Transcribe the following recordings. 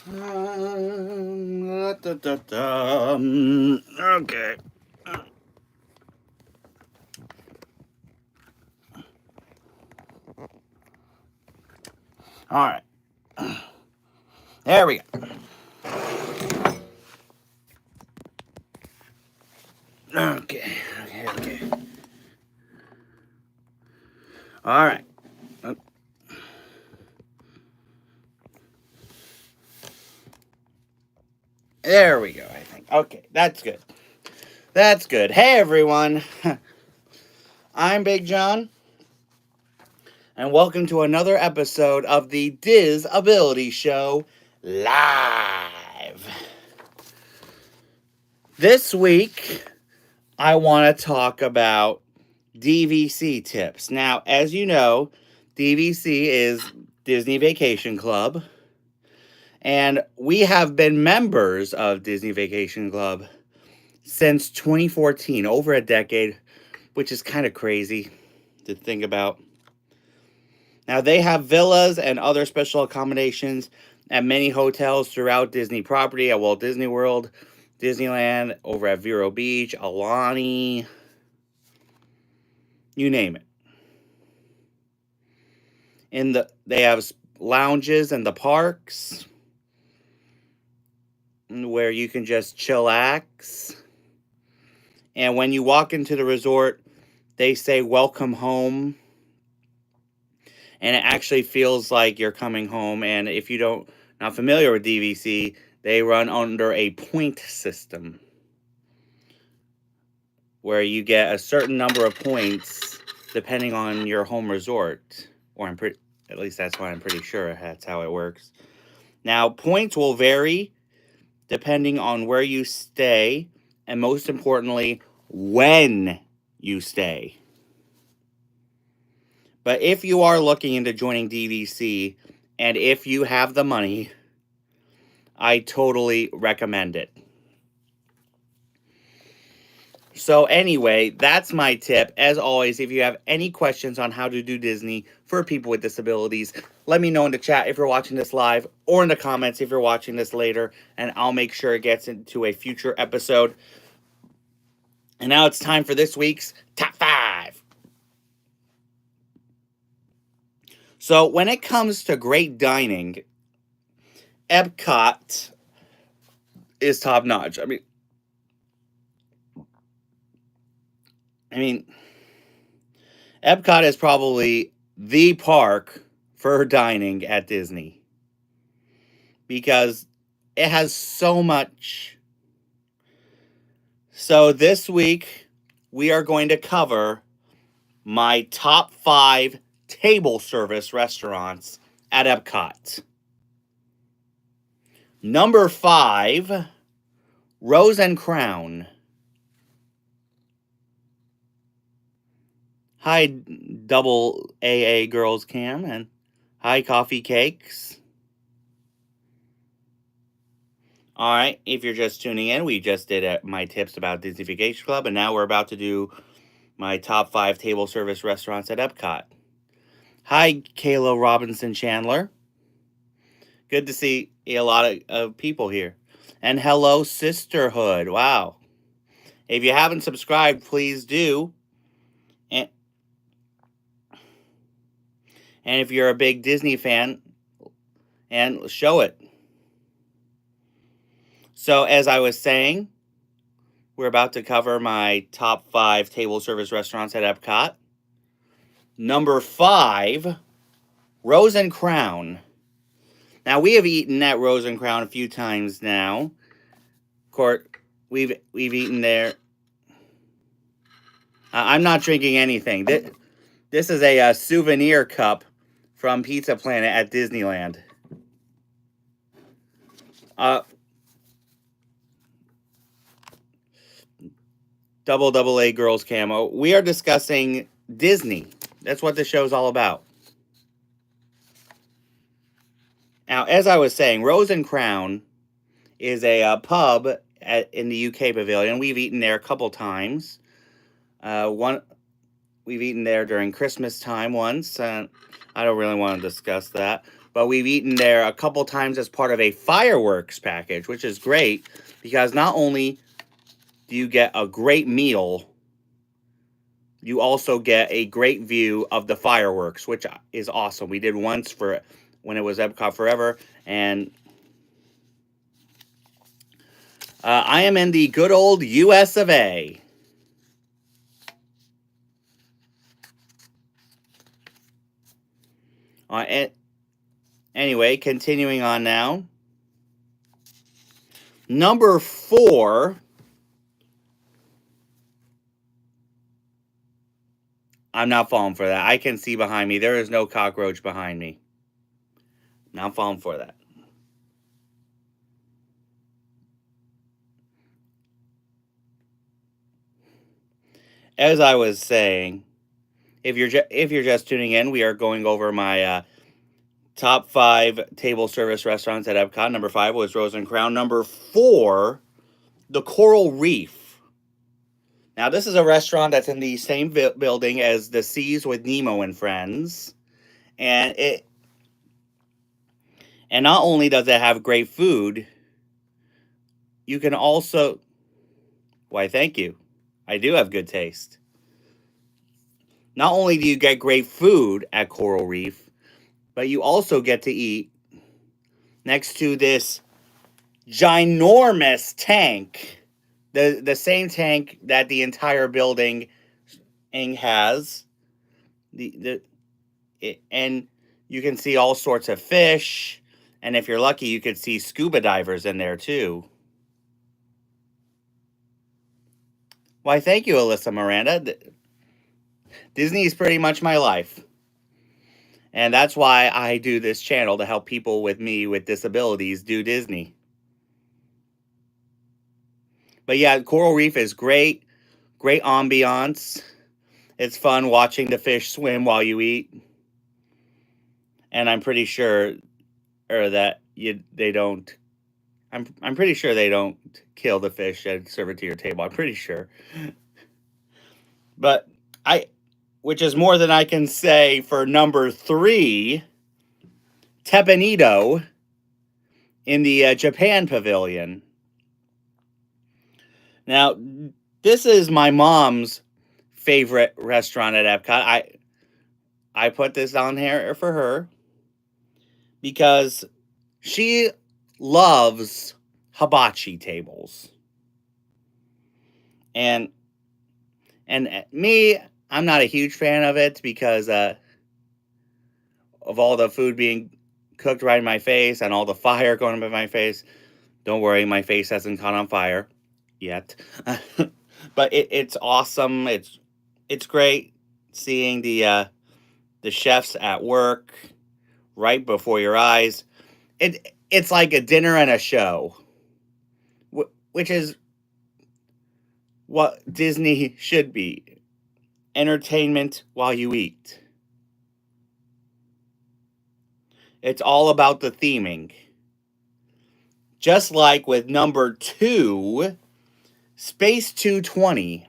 Okay. All right. There we go. Okay. All right. There we go, I think. Okay, that's good. That's good. Hey, everyone. I'm Big John, and welcome to another episode of the Disability Show Live. This week, I want to talk about DVC tips. Now, as you know, DVC is Disney Vacation Club, and we have been members of Disney Vacation Club since 2014, over a decade, which is kind of crazy to think about. Now, they have villas and other special accommodations at many hotels throughout Disney property, at Walt Disney World, Disneyland, over at Vero Beach, Alani, you name it. They have lounges in the parks where you can just chillax. And when you walk into the resort, they say welcome home. And it actually feels like you're coming home. And if you not familiar with DVC, they run under a point system where you get a certain number of points depending on your home resort. At least that's what I'm pretty sure that's how it works. Now, points will vary depending on where you stay, and most importantly, when you stay. But if you are looking into joining DVC, and if you have the money, I totally recommend it. So anyway, that's my tip. As always, if you have any questions on how to do Disney for people with disabilities, let me know in the chat if you're watching this live, or in the comments if you're watching this later, and I'll make sure it gets into a future episode. And now it's time for this week's Top 5. So when it comes to great dining, Epcot is top notch. I mean, Epcot is probably the park for dining at Disney because it has so much. So this week, we are going to cover my top 5 table service restaurants at Epcot. Number 5, Rose and Crown. Hi, double AA Girls Cam, and hi, Coffee Cakes. All right, if you're just tuning in, we just did my tips about Disney Vacation Club, and now we're about to do my top 5 table service restaurants at Epcot. Hi, Kayla Robinson Chandler. Good to see a lot of people here. And hello, Sisterhood. Wow. If you haven't subscribed, please do. And if you're a big Disney fan, and show it. So as I was saying, we're about to cover my top 5 table service restaurants at Epcot. Number 5, Rose and Crown. Now, we have eaten at Rose and Crown a few times now. Of course, we've eaten there. I'm not drinking anything. This is a souvenir cup from Pizza Planet at Disneyland. Double A Girls Camo. We are discussing Disney. That's what the show's all about. Now, as I was saying, Rose and Crown is a pub in the UK Pavilion. We've eaten there a couple times. We've eaten there during Christmas time once. I don't really want to discuss that. but we've eaten there a couple times as part of a fireworks package, which is great because not only do you get a great meal, you also get a great view of the fireworks, which is awesome. We did once for when it was Epcot Forever, and I am in the good old US of A. Anyway, continuing on now. Number 4. I'm not falling for that. I can see behind me. There is no cockroach behind me. Not falling for that. As I was saying, if you're just tuning in, we are going over my top 5 table service restaurants at Epcot. Number 5 was Rose and Crown. Number 4, the Coral Reef. Now, this is a restaurant that's in the same building as the Seas with Nemo and Friends, and not only does it have great food, you can also. Why, thank you. I do have good taste. Not only do you get great food at Coral Reef, but you also get to eat next to this ginormous tank, the same tank that the entire building has. And you can see all sorts of fish, and if you're lucky, you could see scuba divers in there too. Why, thank you, Alyssa Miranda. Disney is pretty much my life. And that's why I do this channel, to help people with disabilities do Disney. But yeah, Coral Reef is great. Great ambiance. It's fun watching the fish swim while you eat. And I'm pretty sure that they don't. I'm pretty sure they don't kill the fish and serve it to your table. I'm pretty sure. But which is more than I can say for number 3, Teppanyaki in the Japan Pavilion. Now, this is my mom's favorite restaurant at Epcot. I put this on here for her because she loves hibachi tables. And me, I'm not a huge fan of it because of all the food being cooked right in my face and all the fire going up in my face. Don't worry, my face hasn't caught on fire yet. But it's awesome. It's great seeing the chefs at work right before your eyes. It's like a dinner and a show, which is what Disney should be. Entertainment while you eat. It's all about the theming. Just like with number 2, Space 220.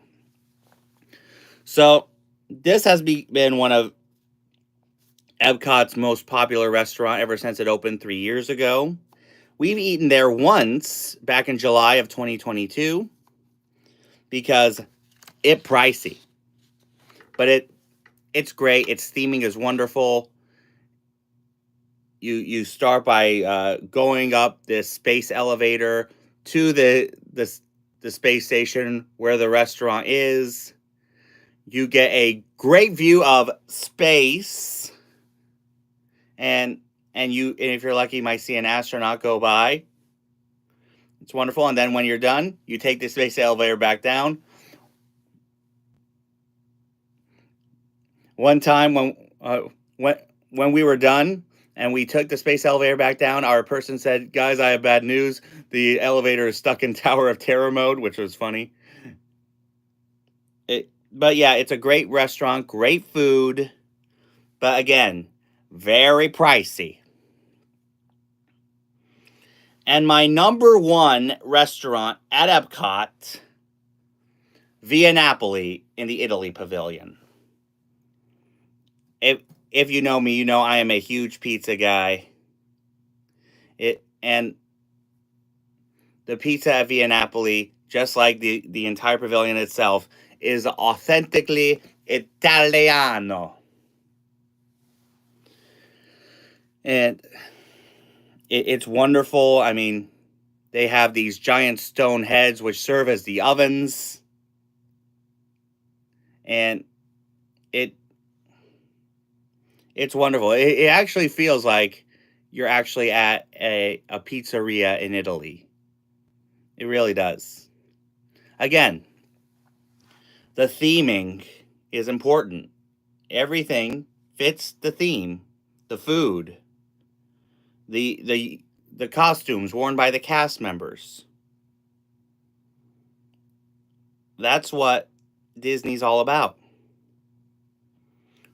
So, this has been one of Epcot's most popular restaurant ever since it opened 3 years ago. We've eaten there once back in July of 2022 because it's pricey. But it's great. Its theming is wonderful. You start by going up this space elevator to the space station where the restaurant is. You get a great view of space, and if you're lucky, you might see an astronaut go by. It's wonderful. And then when you're done, you take the space elevator back down. One time when we were done and we took the space elevator back down, our person said, "Guys, I have bad news. The elevator is stuck in Tower of Terror mode," which was funny. But yeah, it's a great restaurant, great food, but again, very pricey. And my number 1 restaurant at Epcot, Via Napoli in the Italy Pavilion. If you know me, you know I am a huge pizza guy. And the pizza at Via Napoli, just like the entire pavilion itself, is authentically Italiano. And it's wonderful. I mean, they have these giant stone heads which serve as the ovens. And it's wonderful. It actually feels like you're actually at a pizzeria in Italy. It really does. Again, the theming is important. Everything fits the theme. The food, the costumes worn by the cast members. That's what Disney's all about.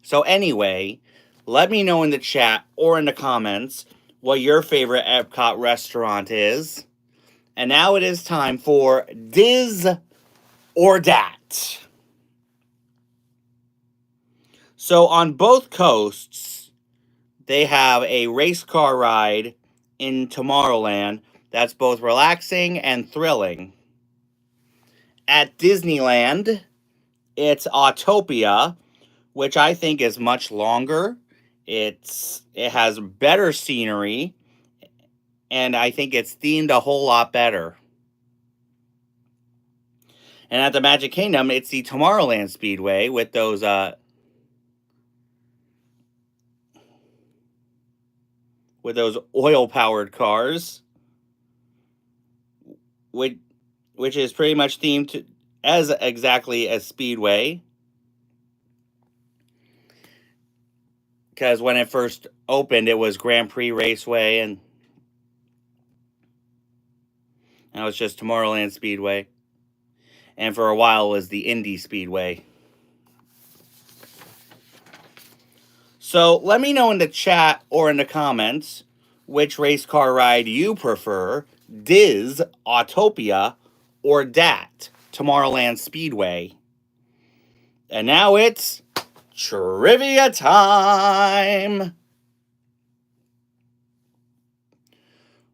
So anyway, let me know in the chat or in the comments what your favorite Epcot restaurant is. And now it is time for Diz or Dat. So on both coasts, they have a race car ride in Tomorrowland that's both relaxing and thrilling. At Disneyland, it's Autopia, which I think is much longer. It has better scenery, and I think it's themed a whole lot better. And at the Magic Kingdom, it's the Tomorrowland Speedway with those oil-powered cars, which is pretty much themed as exactly as Speedway. Because when it first opened, it was Grand Prix Raceway, and now it's just Tomorrowland Speedway. And for a while, it was the Indy Speedway. So let me know in the chat or in the comments which race car ride you prefer, Diz, Autopia, or Dat, Tomorrowland Speedway. And now it's trivia time!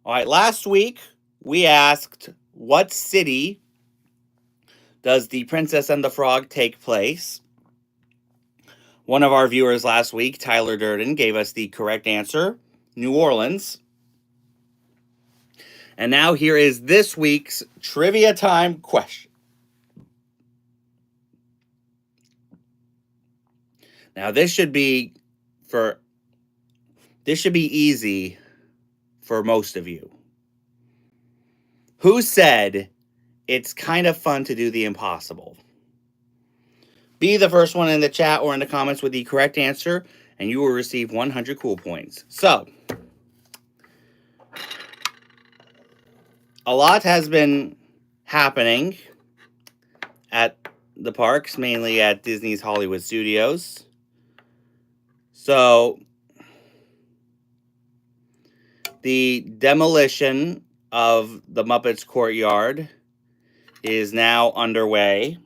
Alright, last week we asked what city does The Princess and the Frog take place? One of our viewers last week, Tyler Durden, gave us the correct answer, New Orleans. And now here is this week's trivia time question. Now this should be easy for most of you. Who said it's kind of fun to do the impossible? Be the first one in the chat or in the comments with the correct answer, and you will receive 100 cool points. So, a lot has been happening at the parks, mainly at Disney's Hollywood Studios. So, the demolition of the Muppets Courtyard is now underway.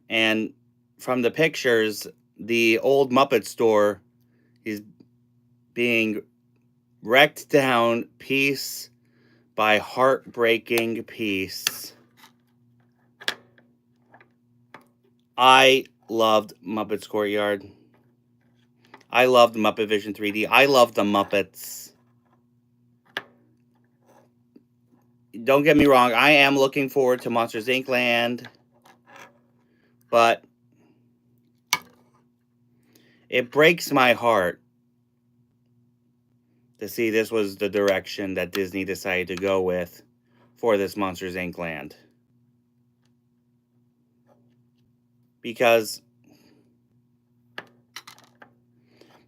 And from the pictures, the old Muppet store is being wrecked down piece by heartbreaking piece. I loved Muppets Courtyard. I loved Muppet Vision 3D. I loved the Muppets. Don't get me wrong, I am looking forward to Monsters Inc. Land. But it breaks my heart to see this was the direction that Disney decided to go with for this Monsters Inc. Land. Because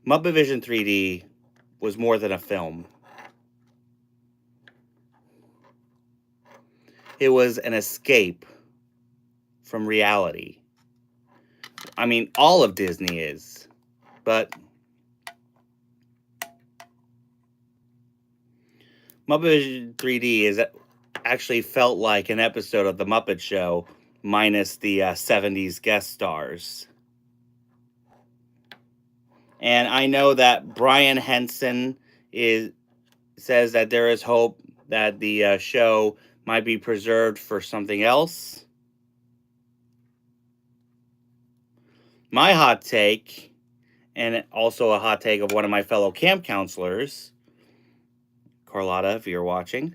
Muppet Vision 3D was more than a film. It was an escape from reality. I mean, all of Disney is. But Muppet Vision 3D is actually felt like an episode of The Muppet Show minus the 70s guest stars. And I know that Brian Henson says that there is hope that the show might be preserved for something else. My hot take, and also a hot take of one of my fellow camp counselors, Carlotta, if you're watching,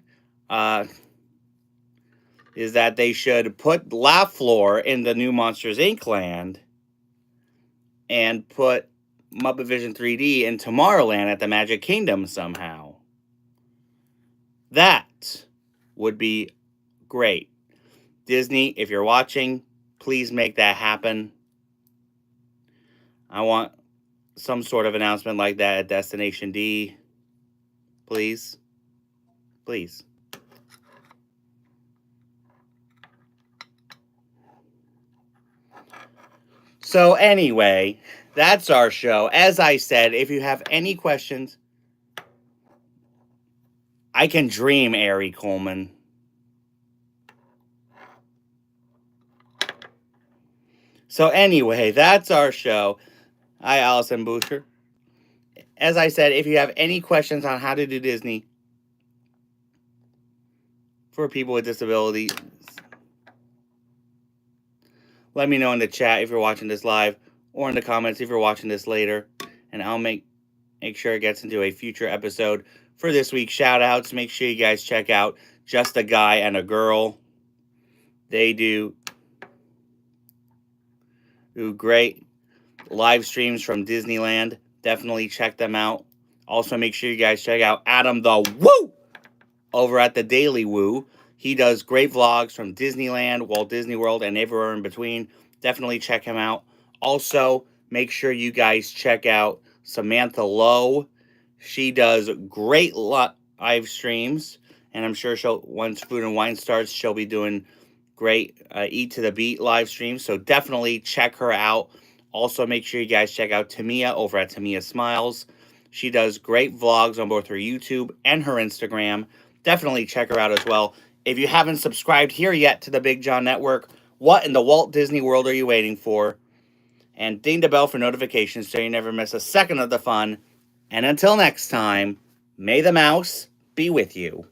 is that they should put Laugh Floor in the new Monsters Inc. land and put Muppet Vision 3D in Tomorrowland at the Magic Kingdom somehow. That would be great. Disney, if you're watching, please make that happen. I want some sort of announcement like that at Destination D. Please. Please. So anyway, that's our show. As I said, if you have any questions, I can dream, Ari Coleman. So anyway, that's our show. Hi, Allison Boucher. As I said, if you have any questions on how to do Disney for people with disabilities, let me know in the chat if you're watching this live, or in the comments if you're watching this later, and I'll make sure it gets into a future episode. For this week's shout-outs, make sure you guys check out Just a Guy and a Girl. They do great live streams from Disneyland. Definitely check them out. Also, make sure you guys check out Adam the Woo over at the Daily Woo. He does great vlogs from Disneyland, Walt Disney World, and everywhere in between. Definitely check him out. Also, make sure you guys check out Samantha Lowe. She does great live streams, and I'm sure once Food and Wine starts, she'll be doing great Eat to the Beat live streams. So definitely check her out. Also, make sure you guys check out Tamia over at Tamia Smiles. She does great vlogs on both her YouTube and her Instagram. Definitely check her out as well. If you haven't subscribed here yet to the Big John Network, what in the Walt Disney World are you waiting for? And ding the bell for notifications so you never miss a second of the fun. And until next time, may the mouse be with you.